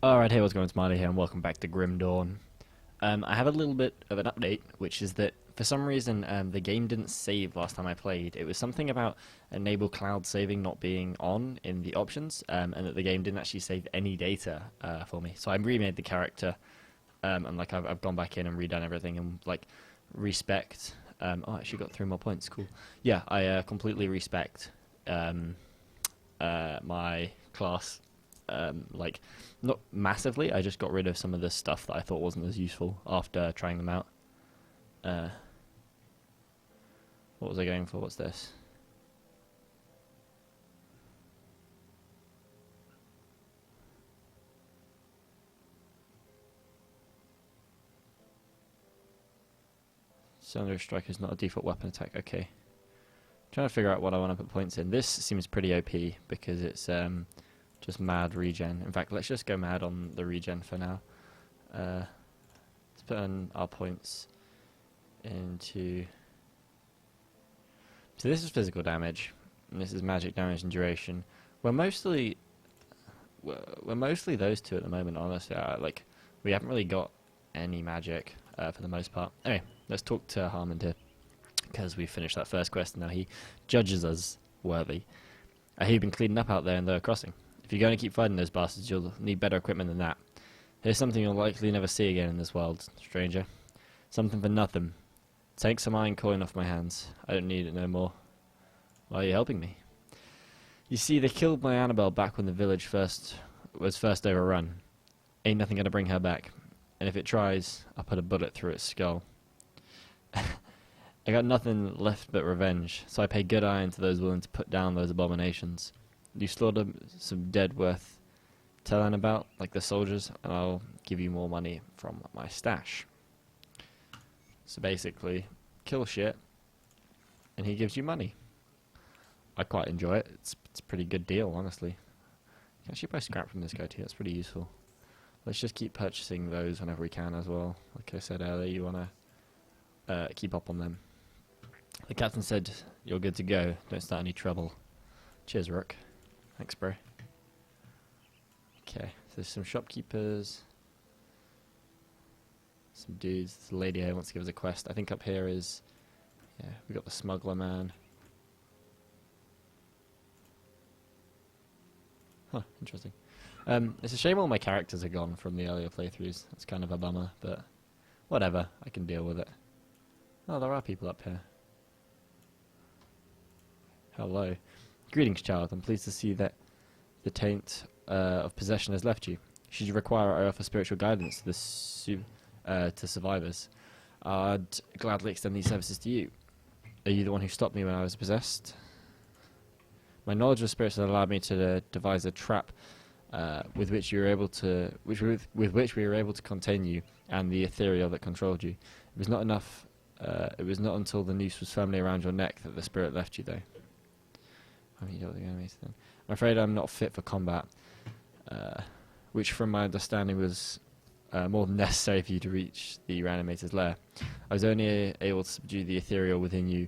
Alright, hey, what's going on? Smiley here, and welcome back to Grim Dawn. I have a little bit of an update, which is that for some reason the game didn't save last time I played. It was something about enable cloud saving not being on in the options, and that the game didn't actually save any data for me. So I remade the character, and like I've gone back in and redone everything, and like respect. I actually got 3 more points. Cool. Yeah, I completely respect my class. Like, not massively. I just got rid of some of the stuff that I thought wasn't as useful after trying them out. Uh, what was I going for? What's this? Cylinder strike is not a default weapon attack. Okay. Trying to figure out what I want to put points in. This seems pretty OP because it's just mad regen. In fact, let's just go mad on the regen for now. Let's put in our points into... So this is physical damage, and this is magic damage and duration. We're mostly those two at the moment, honestly. Like, we haven't really got any magic for the most part. Anyway, let's talk to Harmond here, because we finished that first quest, and now he judges us worthy. I hear you've been cleaning up out there in the crossing. If you're going to keep fighting those bastards, you'll need better equipment than that. Here's something you'll likely never see again in this world, stranger. Something for nothing. Take some iron coin off my hands. I don't need it no more. Why are you helping me? You see, they killed my Annabelle back when the village was first overrun. Ain't nothing gonna bring her back. And if it tries, I'll put a bullet through its skull. I got nothing left but revenge, so I pay good iron to those willing to put down those abominations. You slaughter some dead worth telling about, like the soldiers, and I'll give you more money from my stash. So basically, kill shit, and he gives you money. I quite enjoy it. It's a pretty good deal, honestly. You can actually buy scrap from this guy too. That's pretty useful. Let's just keep purchasing those whenever we can as well. Like I said earlier, you want to keep up on them. The captain said you're good to go. Don't start any trouble. Cheers, Rook. Thanks, bro. Okay, so there's some shopkeepers. Some dudes. There's a lady here who wants to give us a quest. I think up here is... Yeah, we got the smuggler man. Huh, interesting. It's a shame all my characters are gone from the earlier playthroughs. It's kind of a bummer, but whatever. I can deal with it. Oh, there are people up here. Hello. Greetings, child. I'm pleased to see that the taint of possession has left you. Should you require, I offer spiritual guidance to survivors. I'd gladly extend these services to you. Are you the one who stopped me when I was possessed? My knowledge of spirits has allowed me to devise a trap with which we were able to contain you and the ethereal that controlled you. It was not enough. It was not until the noose was firmly around your neck that the spirit left you, though. You don't think enemies then. I'm afraid I'm not fit for combat, which, from my understanding, was more than necessary for you to reach the reanimator's lair. I was only able to subdue the ethereal within you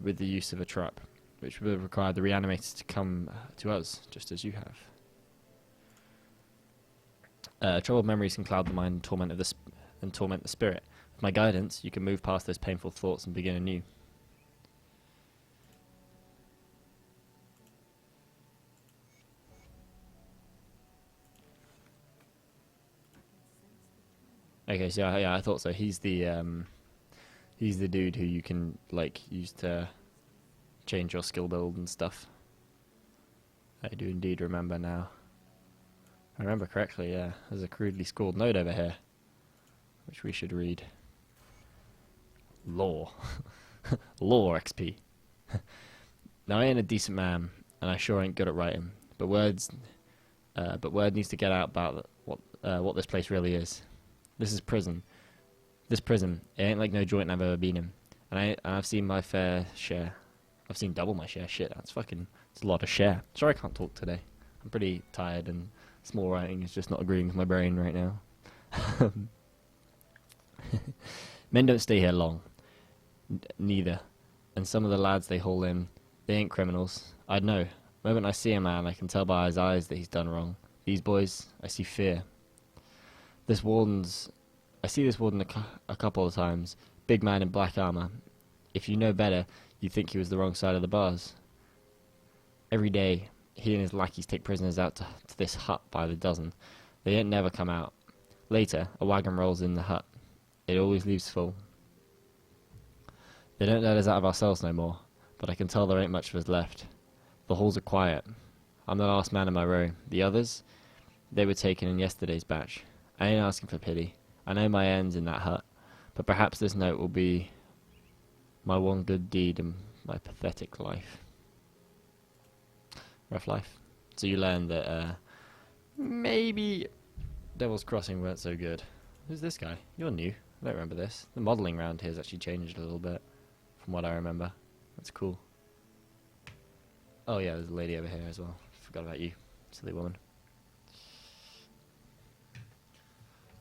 with the use of a trap, which would have required the reanimator to come to us, just as you have. Troubled memories can cloud the mind and torment the spirit. With my guidance, you can move past those painful thoughts and begin anew. Okay, so yeah, I thought so. He's the dude who you can like use to change your skill build and stuff. I do indeed remember now. If I remember correctly, yeah. There's a crudely scrawled note over here, which we should read. Law. Law XP. Now I ain't a decent man, and I sure ain't good at writing. But word needs to get out about what this place really is. This is prison. This prison, it ain't like no joint I've ever been in. And I've seen my fair share. I've seen double my share. Shit, it's a lot of share. Sorry I can't talk today. I'm pretty tired and small writing is just not agreeing with my brain right now. Men don't stay here long. Neither. And some of the lads they haul in, they ain't criminals. I'd know. The moment I see a man, I can tell by his eyes that he's done wrong. These boys, I see fear. This warden's... I see this warden a couple of times. Big man in black armor. If you know better, you'd think he was the wrong side of the bars. Every day, he and his lackeys take prisoners out to this hut by the dozen. They don't never come out. Later, a wagon rolls in the hut. It always leaves full. They don't let us out of our cells no more, but I can tell there ain't much of us left. The halls are quiet. I'm the last man in my row. The others, they were taken in yesterday's batch. I ain't asking for pity. I know my end's in that hut, but perhaps this note will be my one good deed in my pathetic life. Rough life. So you learn that maybe Devil's Crossing weren't so good. Who's this guy? You're new. I don't remember this. The modelling around here has actually changed a little bit from what I remember. That's cool. Oh yeah, there's a lady over here as well. Forgot about you, silly woman.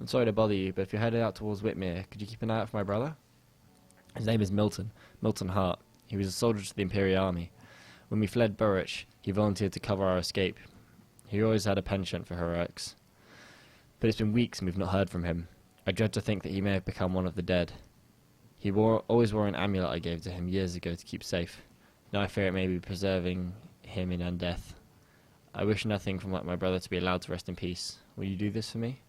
I'm sorry to bother you, but if you're headed out towards Whitmere, could you keep an eye out for my brother? His name is Milton Hart. He was a soldier to the Imperial Army. When we fled Burrich, he volunteered to cover our escape. He always had a penchant for heroics. But it's been weeks and we've not heard from him. I dread to think that he may have become one of the dead. He always wore an amulet I gave to him years ago to keep safe. Now I fear it may be preserving him in undeath. I wish nothing from my brother to be allowed to rest in peace. Will you do this for me?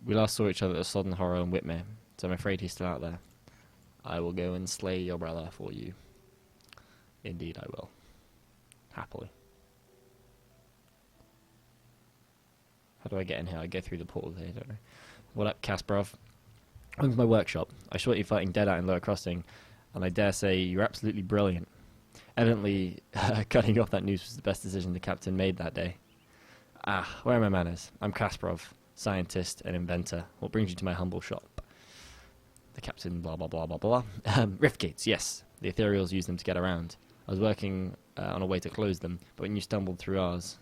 We last saw each other at the Sodden Horror in Whitmere, so I'm afraid he's still out there. I will go and slay your brother for you. Indeed I will. Happily. How do I get in here? I go through the portal here, don't I? What up, Kasparov? Welcome to my workshop. I shot you fighting dead out in Lower Crossing, and I dare say you're absolutely brilliant. Evidently, cutting off that noose was the best decision the captain made that day. Ah, where are my manners? I'm Kasparov, scientist and inventor. What brings you to my humble shop? The captain, blah, blah, blah, blah, blah. Rift gates, yes. The ethereals use them to get around. I was working on a way to close them, but when you stumbled through ours...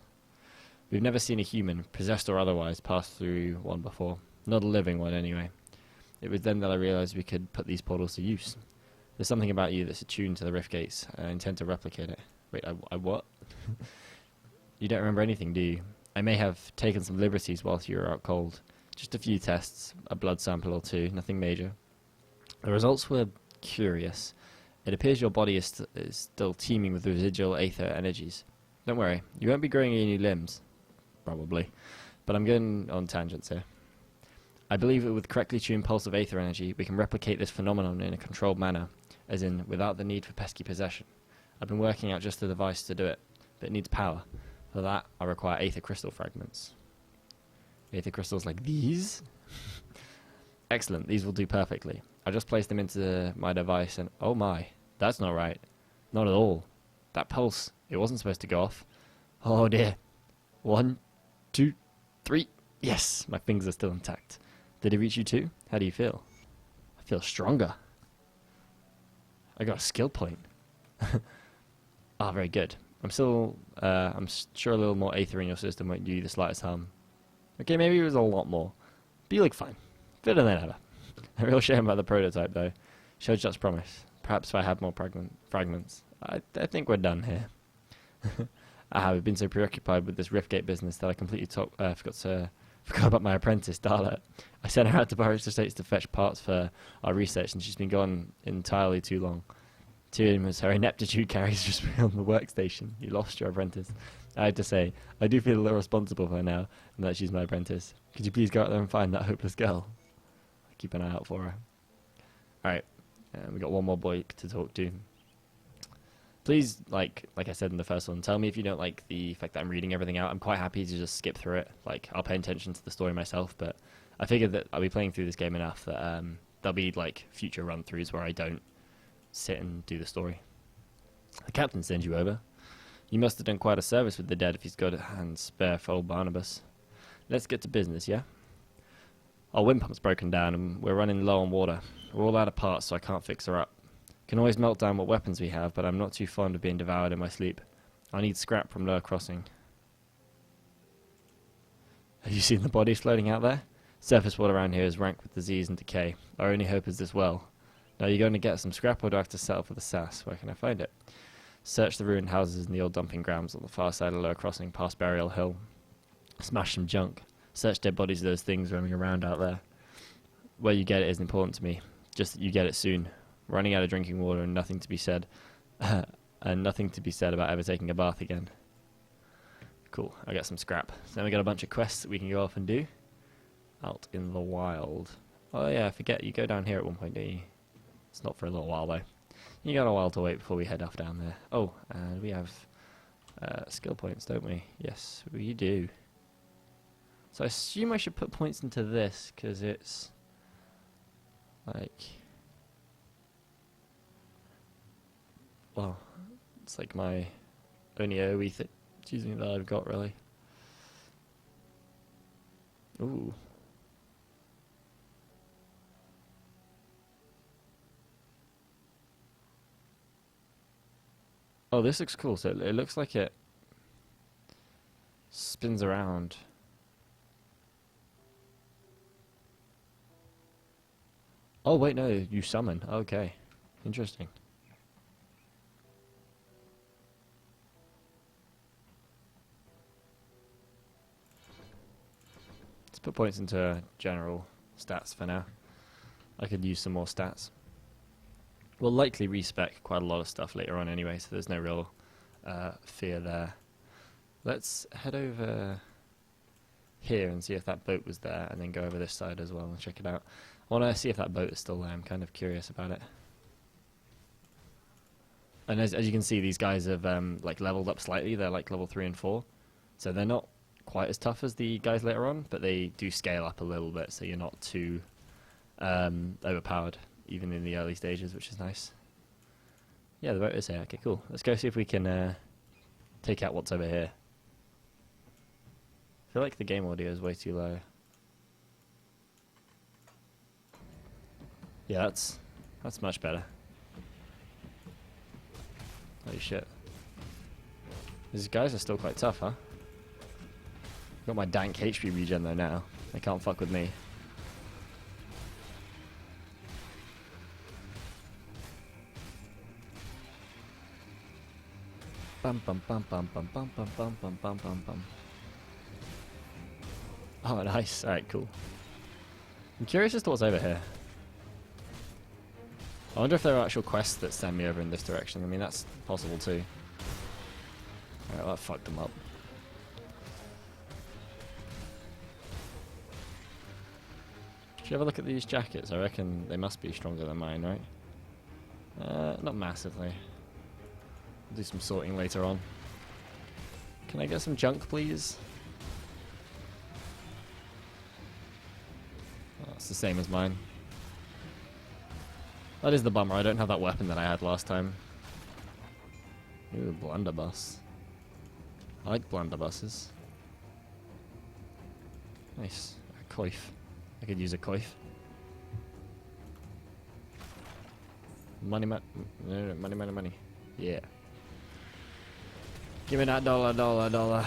We've never seen a human, possessed or otherwise, pass through one before. Not a living one, anyway. It was then that I realized we could put these portals to use. There's something about you that's attuned to the rift gates, and I intend to replicate it. Wait, I what? You don't remember anything, do you? I may have taken some liberties whilst you were out cold. Just a few tests, a blood sample or two, nothing major. The results were curious. It appears your body is still teeming with residual aether energies. Don't worry, you won't be growing any new limbs. Probably. But I'm going on tangents here. I believe that with correctly tuned pulse of aether energy, we can replicate this phenomenon in a controlled manner, as in, without the need for pesky possession. I've been working out just the device to do it, but it needs power. For that, I require aether crystal fragments. Aether crystals like these? Excellent, these will do perfectly. I just placed them into my device and... Oh my, that's not right. Not at all. That pulse, it wasn't supposed to go off. Oh dear. 1, 2, 3. Yes, my fingers are still intact. Did it reach you too? How do you feel? I feel stronger. I got a skill point. Ah, very good. I'm sure a little more aether in your system won't do you the slightest harm. Okay, maybe it was a lot more. But you look fine. Fitter than ever. A real shame about the prototype, though. Showed such promise. Perhaps if I had more fragments. I think we're done here. We've been so preoccupied with this Riftgate business that I completely forgot about my apprentice, Darla. I sent her out to Burrich Estates to fetch parts for our research, and she's been gone entirely too long. Too as her ineptitude carries just on the workstation. You lost your apprentice. I have to say, I do feel a little responsible for her now, and that she's my apprentice. Could you please go out there and find that hopeless girl? I'll keep an eye out for her. Alright, we got one more boy to talk to. Please, like I said in the first one, tell me if you don't like the fact that I'm reading everything out. I'm quite happy to just skip through it. Like, I'll pay attention to the story myself, but I figured that I'll be playing through this game enough that there'll be, like, future run-throughs where I don't sit and do the story. The captain sends you over. You must have done quite a service with the dead if he's got a hand spare for old Barnabas. Let's get to business, yeah? Our wind pump's broken down and we're running low on water. We're all out of parts, so I can't fix her up. Can always melt down what weapons we have, but I'm not too fond of being devoured in my sleep. I need scrap from Lower Crossing. Have you seen the bodies floating out there? Surface water around here is rank with disease and decay. Our only hope is this well. Now, you going to get some scrap, or do I have to settle for the sass? Where can I find it? Search the ruined houses and the old dumping grounds on the far side of Lower Crossing, past Burial Hill. Smash some junk. Search dead bodies of those things roaming around out there. Where you get it isn't important to me. Just that you get it soon. Running out of drinking water and nothing to be said. And nothing to be said about ever taking a bath again. Cool, I got some scrap. So then we got a bunch of quests that we can go off and do. Out in the wild. Oh yeah, I forget, you go down here at one point, don't you? It's not for a little while though. You got a while to wait before we head off down there. Oh, and we have skill points, don't we? Yes, we do. So I assume I should put points into this, because it's like... Well, it's like my only AoE thing. Excuse me, that I've got really. Ooh. Oh, this looks cool. So it looks like it spins around. Oh, wait, no, you summon. Okay. Interesting. Let's put points into general stats for now. I could use some more stats. We'll likely respec quite a lot of stuff later on anyway, so there's no real fear there. Let's head over here and see if that boat was there, and then go over this side as well and check it out. I want to see if that boat is still there. I'm kind of curious about it. And as you can see, these guys have like leveled up slightly. They're like level 3 and 4, so they're not quite as tough as the guys later on, but they do scale up a little bit, so you're not too overpowered, even in the early stages, which is nice. Yeah, the boat is here. Okay, cool. Let's go see if we can take out what's over here. I feel like the game audio is way too low. Yeah, that's much better. Holy shit. These guys are still quite tough, huh? Got my dank HP regen though now. They can't fuck with me. Bum bum bum bum bum bum bum bum bum bum bum bum. Oh, nice. Alright, cool. I'm curious as to what's over here. I wonder if there are actual quests that send me over in this direction. I mean, that's possible too. Alright, well, that fucked them up. Should you have a look at these jackets? I reckon they must be stronger than mine, right? Not massively. I'll do some sorting later on. Can I get some junk, please? Oh, it's the same as mine. That is the bummer. I don't have that weapon that I had last time. Ooh, blunderbuss. I like blunderbusses. Nice. A coif. I could use a coif. Money, money, money, money, money. Yeah. Give me that dollar.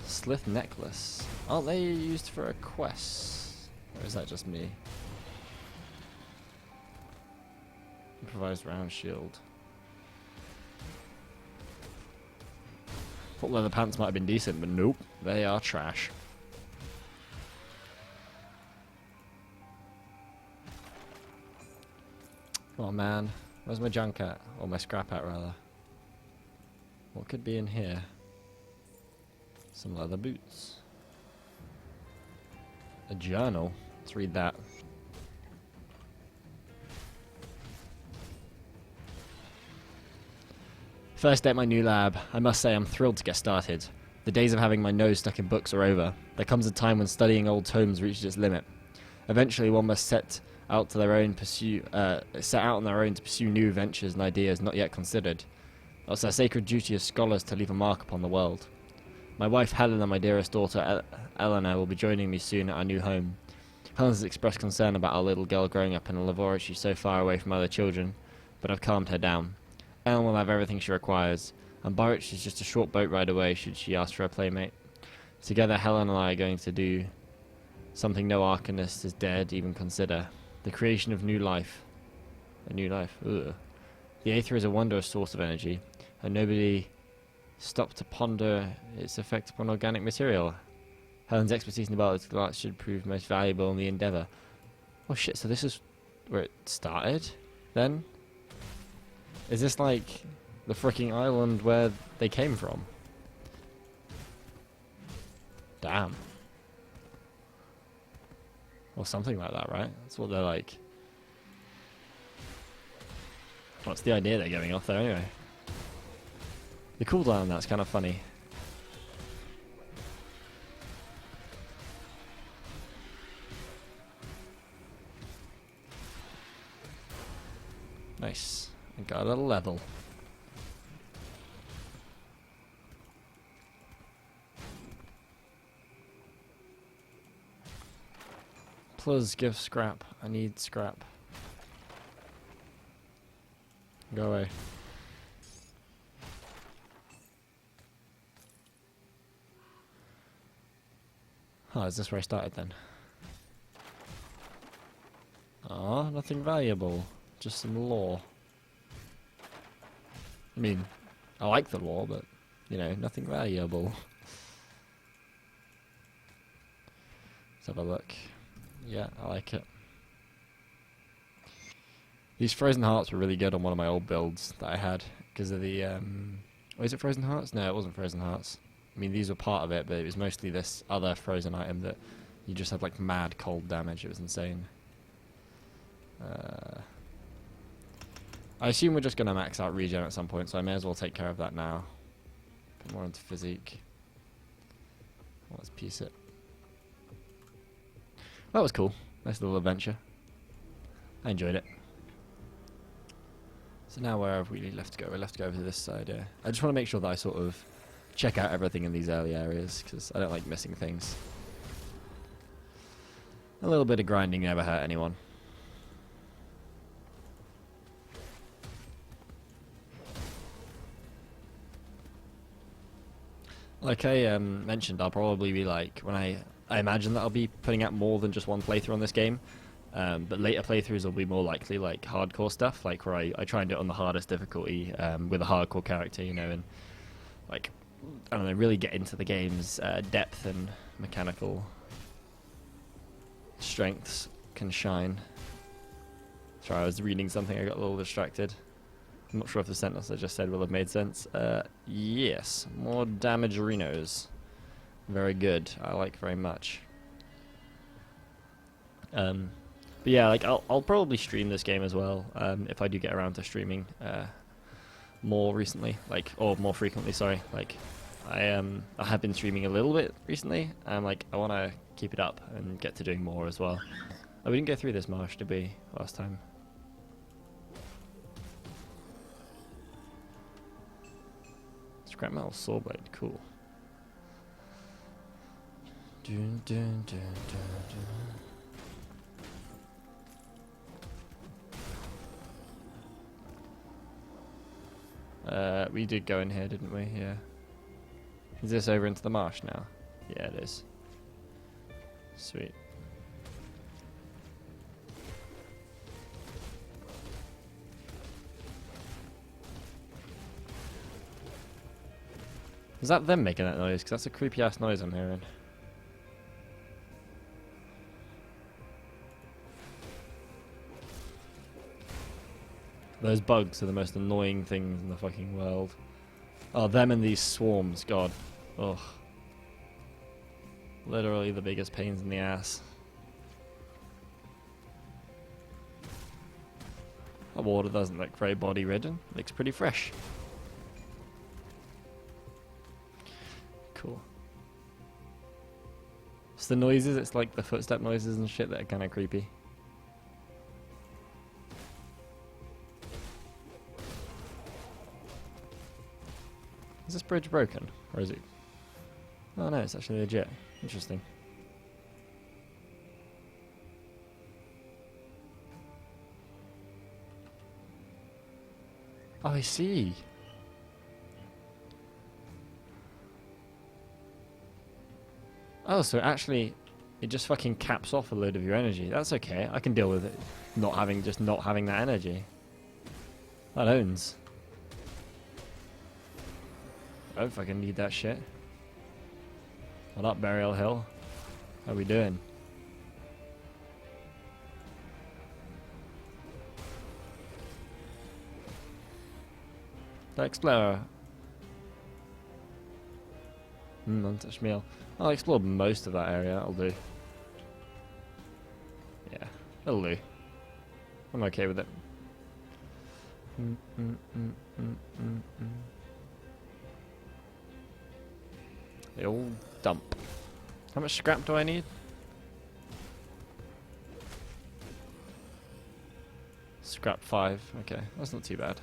Slith necklace. Aren't they used for a quest? Or is that just me? Improvised round shield. Thought leather pants might have been decent, but nope. They are trash. Come on, man. Where's my junk at? Or my scrap at, rather. What could be in here? Some leather boots. A journal. Let's read that. First day at my new lab. I must say I'm thrilled to get started. The days of having my nose stuck in books are over. There comes a time when studying old tomes reaches its limit. Eventually one must set out on their own to pursue new ventures and ideas not yet considered. It's our sacred duty as scholars to leave a mark upon the world. My wife Helen and my dearest daughter Eleanor will be joining me soon at our new home. Helen has expressed concern about our little girl growing up in a laboratory so far away from other children, but I've calmed her down. Ellen will have everything she requires, and Burridge is just a short boat ride away should she ask for a playmate. Together Helen and I are going to do something no arcanist has dared even consider. The creation of new life. A new life. Ugh. The aether is a wondrous source of energy, and nobody stopped to ponder its effect upon organic material. Helen's expertise in the ability to arts should prove most valuable in the endeavour. Oh shit, so this is where it started, then? Is this like the freaking island where they came from? Damn. Or something like that, right? That's what they're like. What's the idea they're going off there anyway? The cooldown on that's kind of funny. Nice. I got a level. Plus, give scrap. I need scrap. Go away. Oh, is this where I started then? Ah, nothing valuable. Just some lore. I mean, I like the lore, but, you know, nothing valuable. Let's have a look. Yeah, I like it. These Frozen Hearts were really good on one of my old builds that I had, because of the, was it Frozen Hearts? No, it wasn't Frozen Hearts. I mean, these were part of it, but it was mostly this other frozen item that you just had, like, mad cold damage. It was insane. I assume we're just going to max out regen at some point, so I may as well take care of that now. Put more into physique. Let's piece it. That was cool. Nice little adventure. I enjoyed it. So now where have we left to go? We're left to go over to this side, yeah. I just want to make sure that I sort of check out everything in these early areas, because I don't like missing things. A little bit of grinding never hurt anyone. Like I mentioned, I'll probably be like, when I imagine that I'll be putting out more than just one playthrough on this game, but later playthroughs will be more likely like hardcore stuff, like where I try and do it on the hardest difficulty with a hardcore character, you know, and like, I don't know, really get into the game's depth and mechanical strengths can shine. Sorry, I was reading something, I got a little distracted. I'm not sure if the sentence I just said will have made sense. Yes, more damage arenas. Very good. I like very much. But yeah, like I'll probably stream this game as well if I do get around to streaming more recently, like, or more frequently. Sorry, like I have been streaming a little bit recently, and like I want to keep it up and get to doing more as well. Oh, we didn't go through this marsh, did we, last time? Scrap metal saw blade, cool. Dun, dun, dun, dun, dun. We did go in here, didn't we? Yeah. Is this over into the marsh now? Yeah, it is. Sweet. Is that them making that noise? Because that's a creepy ass noise I'm hearing. Those bugs are the most annoying things in the fucking world. Oh, them and these swarms, god. Ugh. Literally the biggest pains in the ass. That water doesn't look very body ridden. Looks pretty fresh. Cool. It's the noises, it's like the footstep noises and shit that are kind of creepy. Is this bridge broken? Or is it? Oh no, it's actually legit. Interesting. Oh, I see. Oh, so actually, it just fucking caps off a load of your energy. That's okay. I can deal with it. Not having that energy. That owns. I don't fucking need that shit. What up, Burial Hill? How we doing? The Explorer. Untouched meal. I'll explore most of that area, I'll do. Yeah, it'll do. I'm okay with it. The old dump. How much scrap do I need? Scrap 5. Okay, that's not too bad.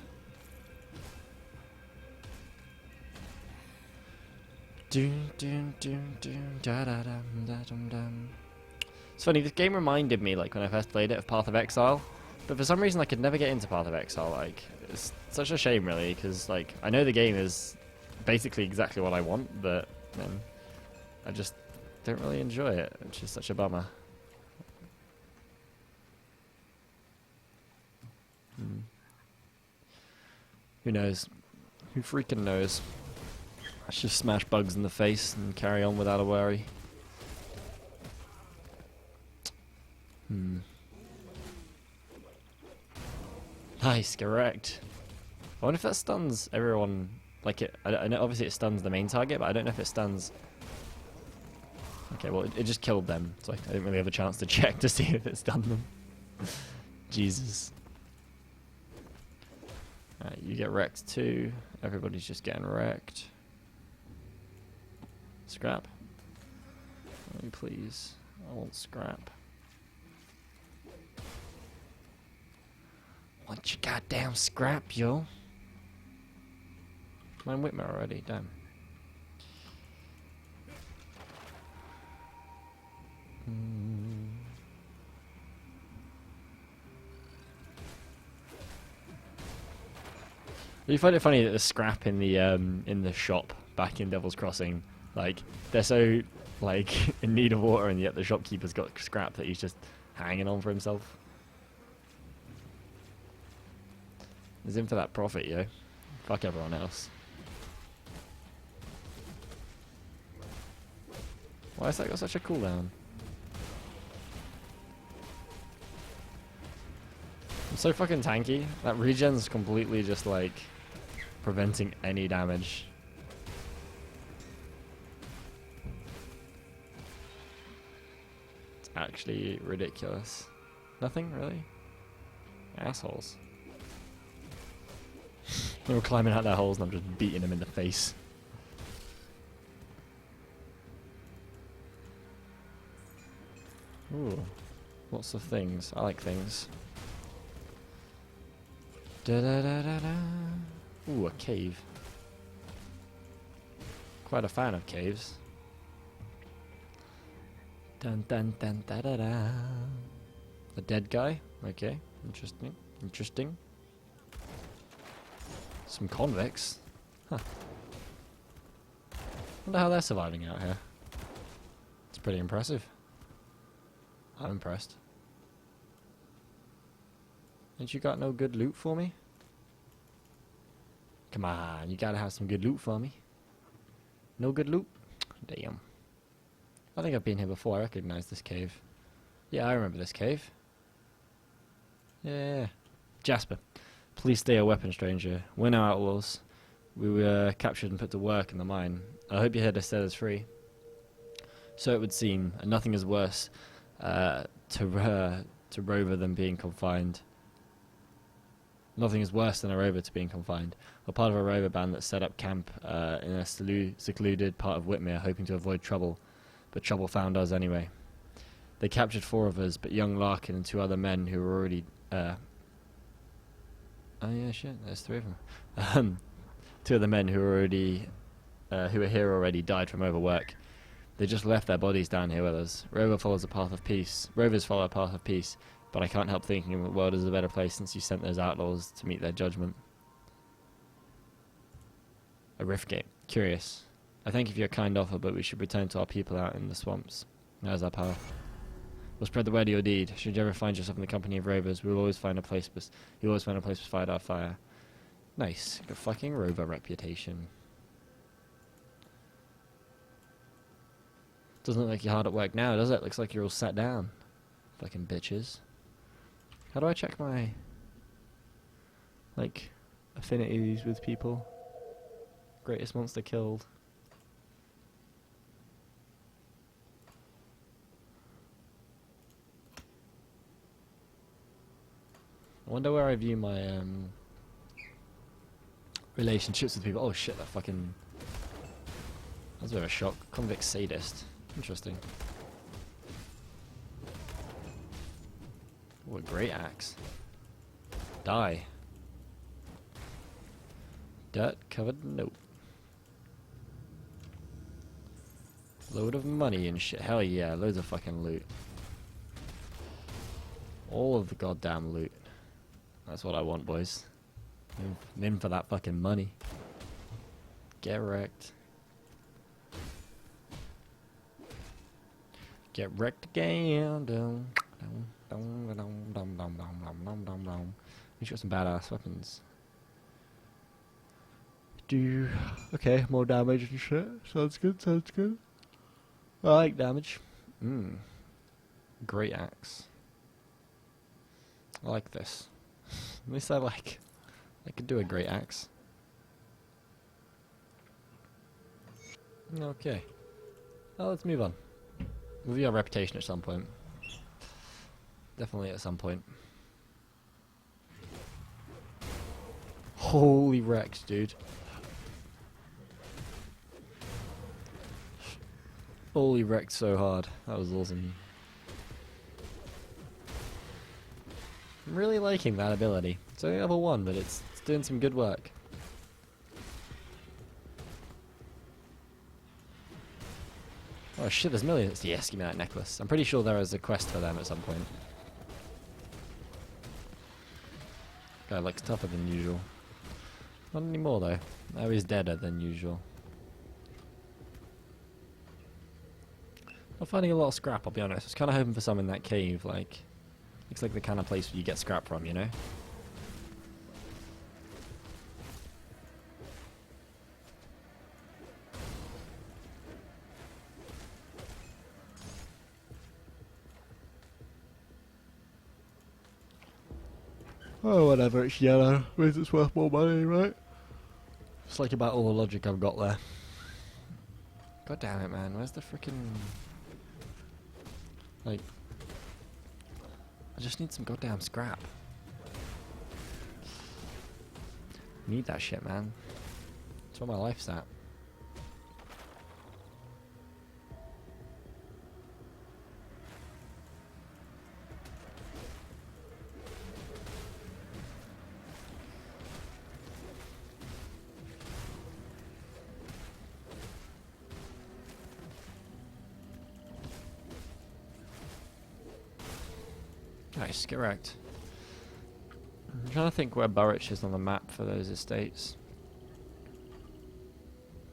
It's funny, this game reminded me, like, when I first played it, of Path of Exile. But for some reason, I could never get into Path of Exile. Like, it's such a shame, really, because, like, I know the game is basically exactly what I want, but then I just don't really enjoy it, which is such a bummer. Who knows? Who freaking knows? Let's just smash bugs in the face and carry on without a worry. Nice, correct. I wonder if that stuns everyone. Like I know obviously it stuns the main target, but I don't know if it stuns. Okay, well it just killed them, so I didn't really have a chance to check to see if it stunned them. Jesus. Alright, you get wrecked too. Everybody's just getting wrecked. Scrap. Oh, please. I want scrap. Want your goddamn scrap, yo. Mine Whitmer already, damn. You find it funny that the scrap in the shop back in Devil's Crossing, like they're so like in need of water, and yet the shopkeeper's got scrap that he's just hanging on for himself. He's in for that profit, yo. Fuck everyone else. Why has that got such a cooldown? I'm so fucking tanky. That regen's completely just like preventing any damage. It's actually ridiculous. Nothing really? Assholes. They were climbing out their holes and I'm just beating them in the face. Ooh, lots of things. I like things. Da da da da da. Ooh, a cave. Quite a fan of caves. Dun dun dun da da da. A dead guy? Okay, interesting. Interesting. Some convicts. Huh. Wonder how they're surviving out here. It's pretty impressive. I'm impressed. Ain't you got no good loot for me? Come on, you gotta have some good loot for me. No good loot? Damn. I think I've been here before. I recognize this cave. Yeah, I remember this cave. Yeah. Jasper. Please stay a weapon, stranger. We're now outlaws. We were captured and put to work in the mine. I hope you heard us set us free. So it would seem, and nothing is worse to rover than being confined. Nothing is worse than a rover to being confined. We're part of a rover band that set up camp in a secluded part of Whitmere, hoping to avoid trouble. But trouble found us anyway. They captured 4 of us, but young Larkin and 2 other men who were already... Oh yeah, shit. There's 3 of them. 2 of the men who were here already died from overwork. They just left their bodies down here with us. Rovers follow a path of peace, but I can't help thinking the world is a better place since you sent those outlaws to meet their judgment. A rift gate. Curious. I thank you for your kind offer, but we should return to our people out in the swamps. There's our path. We'll spread the word of your deed. Should you ever find yourself in the company of rovers, we'll always find a place. You'll always find a place beside our fire. Nice. Got fucking rover reputation. Doesn't look like you're hard at work now, does it? Looks like you're all sat down. Fucking bitches. How do I check my, like, affinities with people? Greatest monster killed. I wonder where I view my, relationships with people. Oh shit, that fucking... That was a bit of a shock. Convict sadist. Interesting. Oh, a great axe. Die. Dirt covered note. Load of money and shit. Hell yeah, loads of fucking loot. All of the goddamn loot. That's what I want, boys. I'm in for that fucking money. Get wrecked. Get wrecked again. Dum, dum, dum, dum, dum, dum, dum, dum, dum, dum. He's got some badass weapons. Okay, more damage and shit. Sounds good, sounds good. I like damage. Great axe. I like this. At least I could do a great axe. Okay. Well, let's move on. We'll view our reputation at some point. Definitely at some point. Holy wrecked, dude. Holy wrecked so hard. That was awesome. I'm really liking that ability. It's only level 1, but it's doing some good work. Oh shit, there's millions. Yes, give me that necklace. I'm pretty sure there is a quest for them at some point. Guy looks tougher than usual. Not anymore though. Now he's deader than usual. I'm finding a lot of scrap, I'll be honest. I was kind of hoping for some in that cave, like... Looks like the kind of place where you get scrap from, you know? Oh, whatever, it's yellow. Means it's worth more money, right? It's like about all the logic I've got there. God damn it, man. Where's the frickin'... Like... I just need some goddamn scrap. Need that shit, man. That's where my life's at. Nice, get wrecked. I'm trying to think where Burrich is on the map for those estates.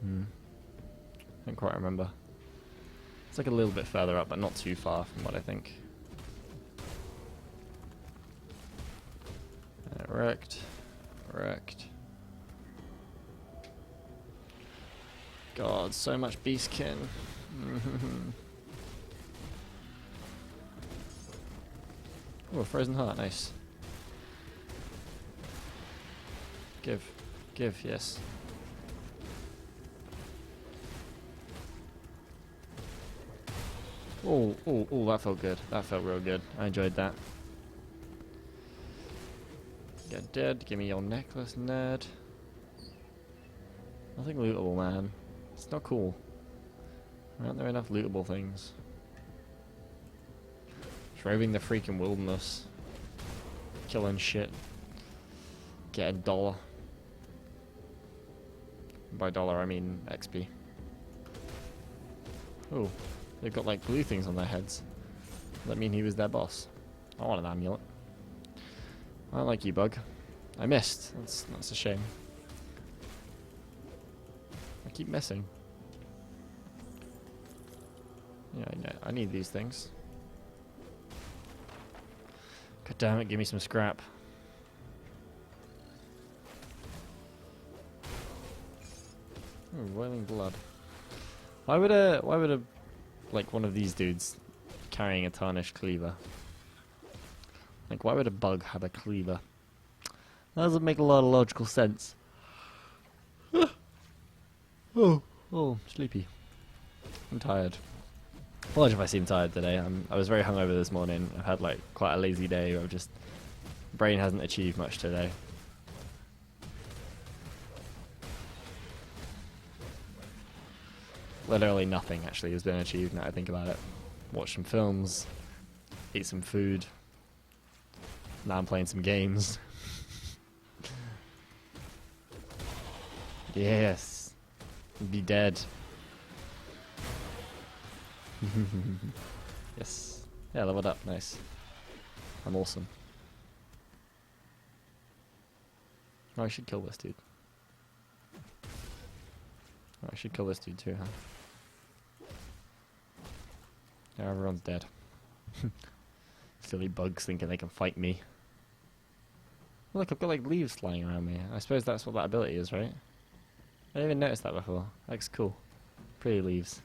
Can't quite remember. It's like a little bit further up, but not too far from what I think. Wrecked. Wrecked. God, so much beastkin. Oh, a frozen heart, nice. Give. Give, yes. Oh, oh, oh, that felt good. That felt real good. I enjoyed that. Get dead. Give me your necklace, nerd. Nothing lootable, man. It's not cool. Aren't there enough lootable things? Roving the freaking wilderness. Killing shit. Get $1. By dollar I mean XP. Oh, they've got like blue things on their heads. Does that mean he was their boss? I want an amulet. I don't like you, bug. I missed. That's a shame. I keep missing. Yeah, I need these things. God damn it, give me some scrap. Ooh, boiling blood. Why would a like one of these dudes carrying a tarnished cleaver. Like, why would a bug have a cleaver? That doesn't make a lot of logical sense. Oh, sleepy. I'm tired. Apologies if I seem tired today. I was very hungover this morning. I've had like quite a lazy day. I've just brain hasn't achieved much today. Literally nothing actually has been achieved now I think about it. Watch some films, eat some food. Now I'm playing some games. Yes. Be dead. Yes. Yeah, leveled up. Nice. I'm awesome. Oh, I should kill this dude. Oh, I should kill this dude too, huh? Yeah, everyone's dead. Silly bugs thinking they can fight me. Look, I've got like leaves flying around me. I suppose that's what that ability is, right? I didn't even notice that before. That looks cool. Pretty leaves.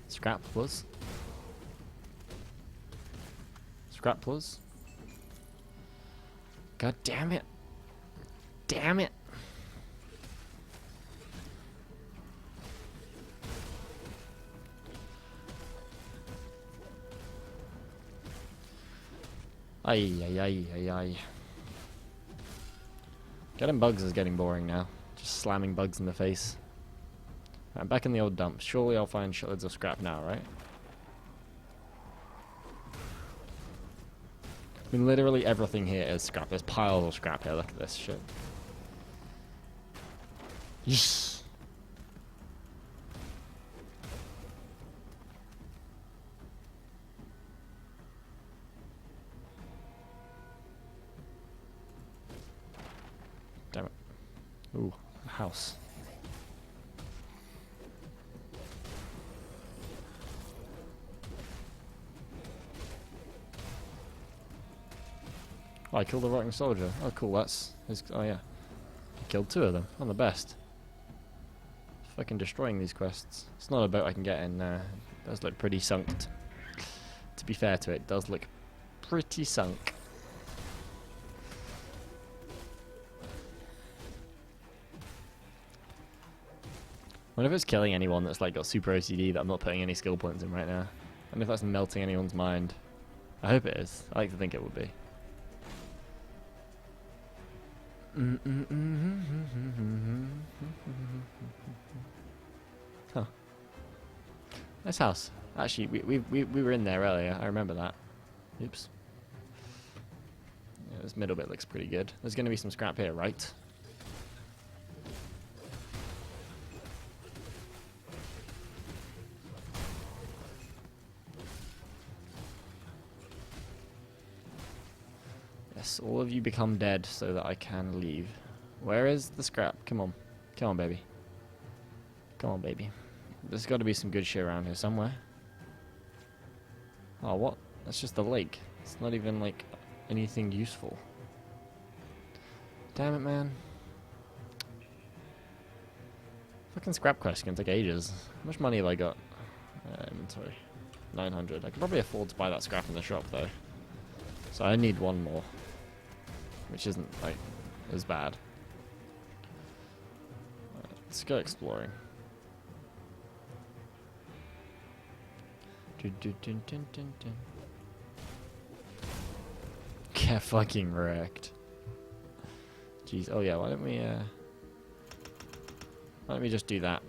Scrap plus. Scrap plus. God damn it. Damn it. Ay, ay, ay, ay, ay. Getting bugs is getting boring now. Just slamming bugs in the face. I'm back in the old dump. Surely I'll find shitloads of scrap now, right? I mean, literally everything here is scrap. There's piles of scrap here. Look at this shit. Yes! Damn it. Ooh, a house. Oh, I killed the rotting soldier. Oh, cool, that's his. Oh, yeah. I killed 2 of them. I'm the best. Fucking destroying these quests. It's not a boat I can get in. It does look pretty sunk. To be fair to it, it does look pretty sunk. Wonder if it's killing anyone that's like got super OCD that I'm not putting any skill points in right now. I wonder if that's melting anyone's mind. I hope it is. I like to think it would be. Huh. Nice house. Actually, we were in there earlier. I remember that. Oops. Yeah, this middle bit looks pretty good. There's going to be some scrap here, right? Yes, all of you become dead so that I can leave. Where is the scrap? Come on. Come on, baby. Come on, baby. There's got to be some good shit around here somewhere. Oh, what? That's just a lake. It's not even, like, anything useful. Damn it, man. Fucking scrap quest can take ages. How much money have I got? Inventory. 900. I can probably afford to buy that scrap in the shop, though. So I need 1 more. Which isn't, like, as bad. Let's go exploring. Get fucking wrecked. Jeez. Oh yeah, why don't we just do that?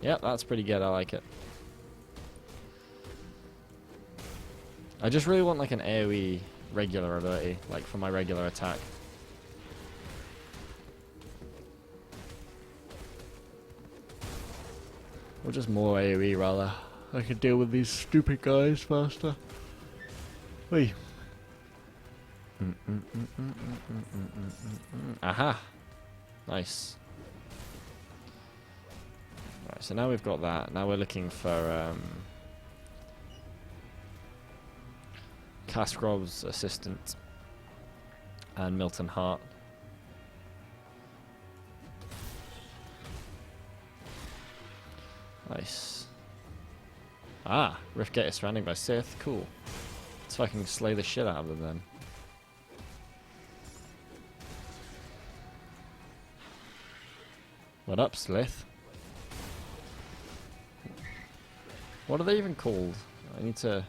Yep, that's pretty good. I like it. I just really want like an AoE regular ability, like for my regular attack. Or just more AoE rather. I can deal with these stupid guys faster. Wait. Aha! Nice. Right, so now we've got that. Now we're looking for Kaskrov's assistant and Milton Hart. Nice. Ah, Riftgate is surrounded by Sith. Cool. Let's fucking slay the shit out of them then. What up, Slith? What are they even called? I need to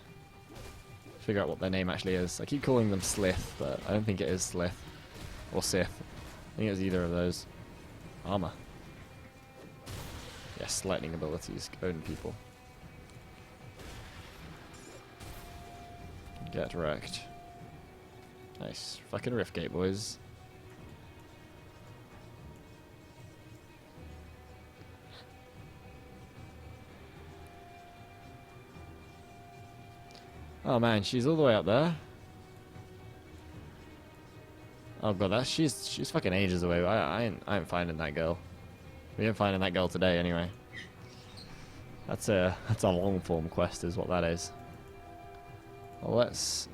figure out what their name actually is. I keep calling them Slith, but I don't think it is Slith. Or Sith. I think it's either of those. Armor. Yes, lightning abilities own people. Get wrecked. Nice. Fucking Riftgate, boys. Oh man, she's all the way up there. Oh god, she's fucking ages away. I ain't finding that girl. We ain't finding that girl today anyway. That's a long form quest, is what that is. Well, let's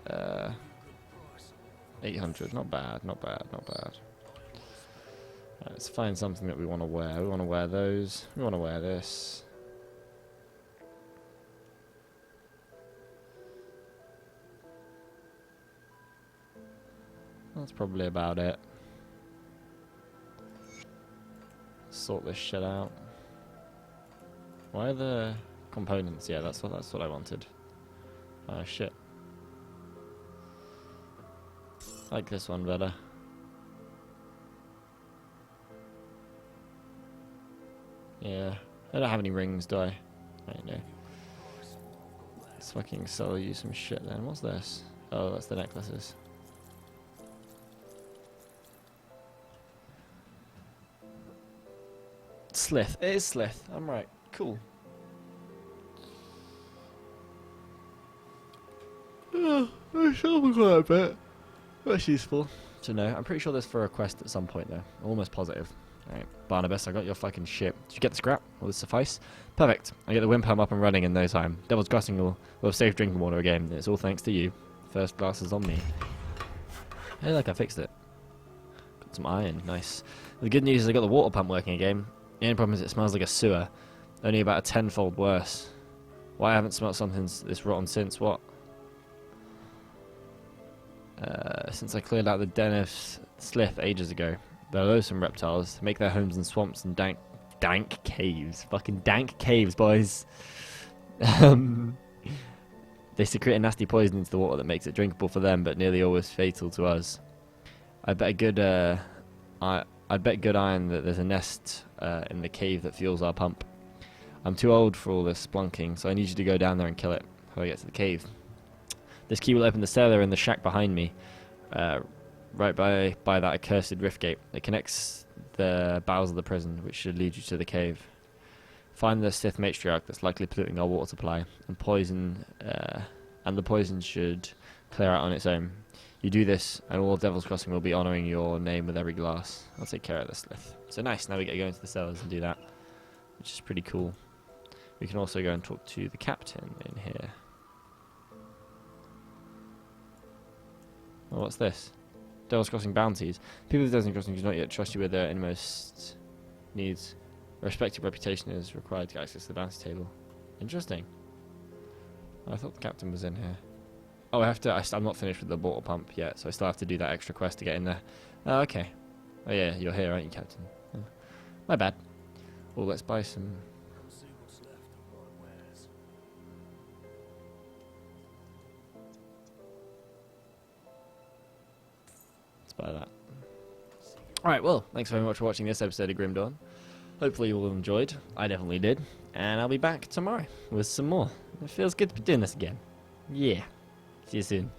800. Not bad, not bad, not bad. Right, let's find something that we want to wear. We want to wear those. We want to wear this. That's probably about it. Sort this shit out. Why are the components? Yeah, that's what I wanted. Oh shit. I like this one better. Yeah. I don't have any rings, do I? I don't know. Let's fucking sell you some shit then. What's this? Oh, that's the necklaces. Slith. It is Slith. I'm right. Cool. Oh, I sure quite a bit. That's useful to know. I'm pretty sure there's for a quest at some point though. Almost positive. Alright, Barnabas, I got your fucking shit. Did you get the scrap? Will this suffice? Perfect. I get the Wimpam up and running in no time. Devil's Crossing will have safe drinking water again. It's all thanks to you. First glass is on me. Hey, look, I fixed it. Got some iron. Nice. The good news is I got the water pump working again. The only problem is it smells like a sewer. Only about a tenfold worse. Why I haven't smelt something this rotten since what? Since I cleared out the den of Slith ages ago. There are loathsome reptiles. Make their homes in swamps and dank caves. Fucking dank caves, boys. They secrete a nasty poison into the water that makes it drinkable for them, but nearly always fatal to us. I bet good iron that there's a nest in the cave that fuels our pump. I'm too old for all this splunking, so I need you to go down there and kill it before I get to the cave. This key will open the cellar in the shack behind me, right by that accursed rift gate. It connects the bowels of the prison, which should lead you to the cave. Find the Sith matriarch that's likely polluting our water supply, and the poison should clear out on its own. You do this, and all Devil's Crossing will be honouring your name with every glass. I'll take care of this, Slith. So nice, now we get to go into the cellars and do that, which is pretty cool. We can also go and talk to the captain in here. Oh, what's this? Devil's Crossing bounties. People of Devil's Crossing do not yet trust you with their inmost needs. A respected reputation is required to access the bounty table. Interesting. I thought the captain was in here. Oh, I'm not finished with the water pump yet, so I still have to do that extra quest to get in there. Oh, okay. Oh yeah, you're here, aren't you, Captain? Oh, my bad. Well, let's buy some... Let's buy that. Alright, well, thanks very much for watching this episode of Grim Dawn. Hopefully you all enjoyed. I definitely did. And I'll be back tomorrow with some more. It feels good to be doing this again. Yeah. See you soon.